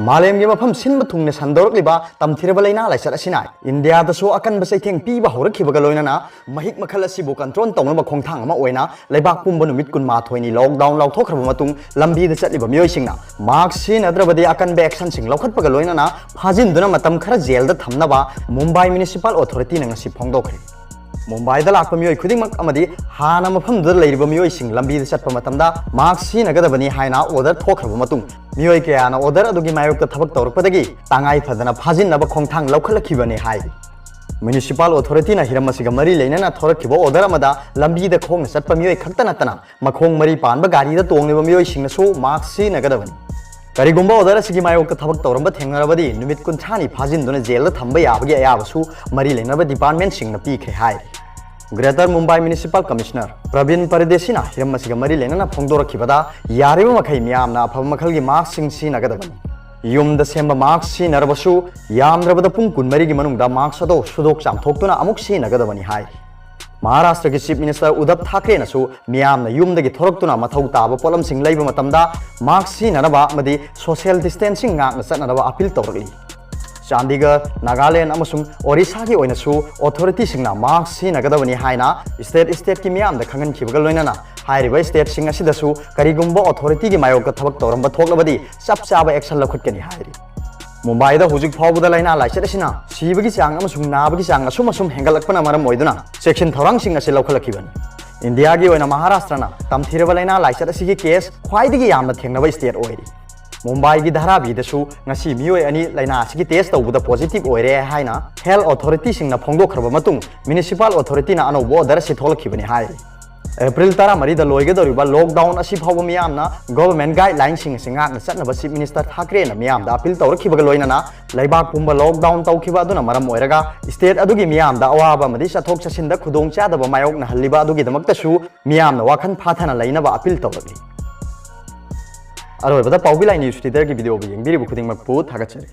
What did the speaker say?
मालेमगे मफम सिनब थुंगने संदोरक्लिबा तमथिरबा लाइना-लाइचत असिना इंडियादसु अकनब चैथेंग पीबा हौरखिबगा लोइनाना महिक मखल असिबु कंट्रोल तौनबा खोंथांग अमा ओइना लेबाक पुंब नुमित कुनमाथोइनि लॉकडाउन लाउथोखरबा मतुंग लंबीदा चटलिबा मियोइसिंगना मास्क सिनद्रबदि अकनबा एक्शनसिंग लौखटपगा लोइनाना फाजिनदुना मतम खरा जेलदा थमनबा मुंबई म्युनिसिपल अथॉरिटी नंगसि फोंगदोखरे मुंबई लाप मियोई खुदिमक अमदी हाना मफमदुदा लैरिबा मियोइसिंग लंबीदा चटपा मतमदा मास्क सिनगदबनी हाइना ऑर्डर थोखरबा मतुंग मियोई कयाना ऑर्डर अदुगी मायोक्ता थबक तौरपदगी तांगाई फदना फाजिनबा खोंथांग लौखलखिबने हाइ म्युनिसिपल अथॉरिटी ना हिरमसिगा मरी लेना थोरखिबा ऑर्डर अमदा लंबीदा खोंग चटपा मियोई खक्ता नतना मखोंग मरी पानबा गाड़ीदा तोंगलिबा मियोइसिंगसु मास्क सिनगदबनी करिगुंबा ऑर्डर असिगी मायोक्ता थबक तौरंबा थेंगरबदी नुमित कुंथानी फाजिनदुना जेल थंबा याबगी अयाबसु मरी लेनबा डिपार्टमेंट सिंगना पीखे हाइ greater Mumbai municipal commissioner Praveen परदेसिना हिरमसिगा मरी लेना फोंदोरखिबदा यारिबा मखै मियामना अफब मखलगी मास्क सिंग सिनगदबनी युमदा सेंबा मास्क सिनरबसु यामद्रबदा पुंग कुनमरीगी मनुंगदा मास्क अदो सुदोक चामथोक्तुना अमुक सिनगदबनी हाइ महाराष्ट्र की चीफ मिनिस्टर उद्धव ठाकरे नसु मियामना युमदगी थोरक्तुना मथौ ताबा पोलमसिंग लैबा मतमदा मास्क सिनरबा अमदी सोशल डिस्टेंसिंग ngakna चटनबा अपील तौरगली चंडीगढ़ नागालैंड अमसुंग ओडिशा की ओइनसु अथॉरिटी सिंगना मास्क सिनगदबनी हाइना स्टेट की मियामदा खंगनखिबगा लोइनाना हाइरिबा स्टेट सिंग असिदसु करिगुंबा अथॉरिटी की मायोक्ता थबक तौरंबा थोक्लबदी चप चाबा एक्शन लखुटकनी हाइरि मुंबईदा हुजिक फावबदा लाइना-लाइचत असिना सिबगी चांग अमसुंग नाबगी चांग असुम हेंगलकपना मरम ओइदुना सेक्शन थौरांगसिंग असे लौखलखिबनी इंडिया की ओइना महाराष्ट्रना तमथिरबा लाइना-लाइचत असिगी केस ख्वाइदगी यामना थेंगनबा स्टेट ओइरि मुंबई की धाराबीदसु ngasi मियोई अनि लाइना असिगी टेस्ट तौबदा पॉजिटिव ओइरे हाइना हेल्थ अथॉरिटी सिंगना फोंगदोखरबा मतुंग म्युनिसिपल अथॉरिटी ना अनौबो ऑर्डर से थोलखिबनी हाइ एप्रिल 13 दा लोइगदौरिबा लॉकडाउन असि फावबा मियामना गवर्नमेंट गाइडलाइन सिंग सिंगाकना चटनबा चीफ मिनिस्टर ठाकरे ना मियामदा अपील तौरखिबगा लोइनाना लैबाक पुंबा लॉकडाउन तौखिबा अदुना मरम ओइरगा स्टेट अदुगी मियामदा अवाबा मदि चथोक चसिनदा खुदोंग चादबा मायोकना हल्लिबा अदुगी दमक्तसु मियामना वाखन फाथना लैनबा अपील तौरगली अरोबदा पाउगी लाइन न्यूज रीडर की वीडियो येंबिरिबु खुदिंगमकपु थागतचरी।